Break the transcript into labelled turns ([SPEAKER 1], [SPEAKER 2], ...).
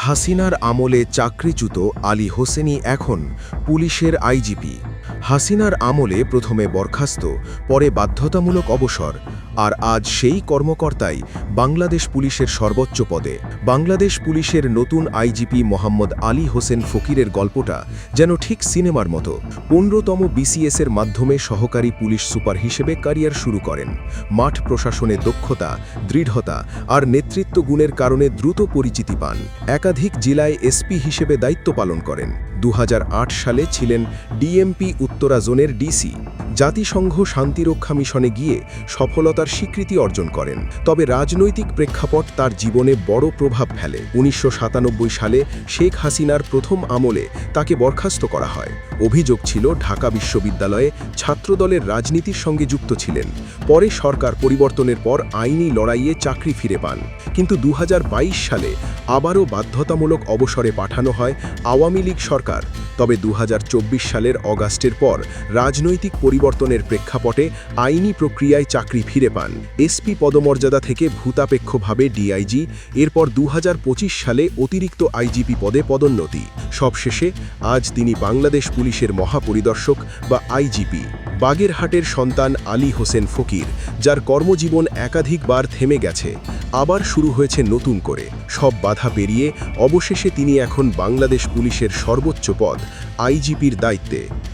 [SPEAKER 1] হাসিনার আমলে চাকরিচ্যুত আলী হোসেনি এখন পুলিশের আইজিপি। হাসিনার আমলে প্রথমে বরখাস্ত, পরে বাধ্যতামূলক অবসর, আর আজ সেই কর্মকর্তাই বাংলাদেশ পুলিশের সর্বোচ্চ পদে। বাংলাদেশ পুলিশের নতুন আইজিপি মোহাম্মদ আলী হোসেন ফকিরের গল্পটা যেন ঠিক সিনেমার মতো। ১৫তম বিসিএসের মাধ্যমে সহকারী পুলিশ সুপার হিসেবে ক্যারিয়ার শুরু করেন। মাঠ প্রশাসনে দক্ষতা, দৃঢ়তা আর নেতৃত্ব গুণের কারণে দ্রুত পরিচিতি পান। একাধিক জেলায় এসপি হিসেবে দায়িত্ব পালন করেন। ২০০৮ সালে ছিলেন ডিএমপি উত্তরা জোনের ডিসি। জাতিসংঘ শান্তিরক্ষা মিশনে গিয়ে সফলতার স্বীকৃতি অর্জন করেন। তবে রাজনৈতিক প্রেক্ষাপট তার জীবনে বড় প্রভাব ফেলে। ১৯৯৭ সালে শেখ হাসিনার প্রথম আমলে তাকে বরখাস্ত করা হয়। অভিযোগ ছিল ঢাকা বিশ্ববিদ্যালয়ে ছাত্রদলের রাজনীতির সঙ্গে যুক্ত ছিলেন। পরে সরকার পরিবর্তনের পর আইনি লড়াইয়ে চাকরি ফিরে পান। কিন্তু ২০২২ সালে আবারও বাধ্যতামূলক অবসরে পাঠানো হয় আওয়ামী লীগ সরকার। তবে ২০২৪ সালের অগাস্টের পর রাজনৈতিক পরিবর্তনের প্রেক্ষাপটে আইনি প্রক্রিয়ায় চাকরি ফিরে পান। এসপি পদমর্যাদা থেকে ভূতাপেক্ষভাবে ডিআইজি, এরপর ২০২৫ সালে অতিরিক্ত আইজিপি পদে পদোন্নতি। সবশেষে আজ তিনি বাংলাদেশ পুলিশের মহাপরিদর্শক বা আইজিপি। বাগেরহাটের সন্তান আলী হোসেন ফকির, যার কর্মজীবন একাধিকবার থেমে গেছে, আবার শুরু হয়েছে নতুন করে। সব বাধা পেরিয়ে অবশেষে তিনি এখন বাংলাদেশ পুলিশের সর্বোচ্চ পদ আইজিপির দায়িত্বে।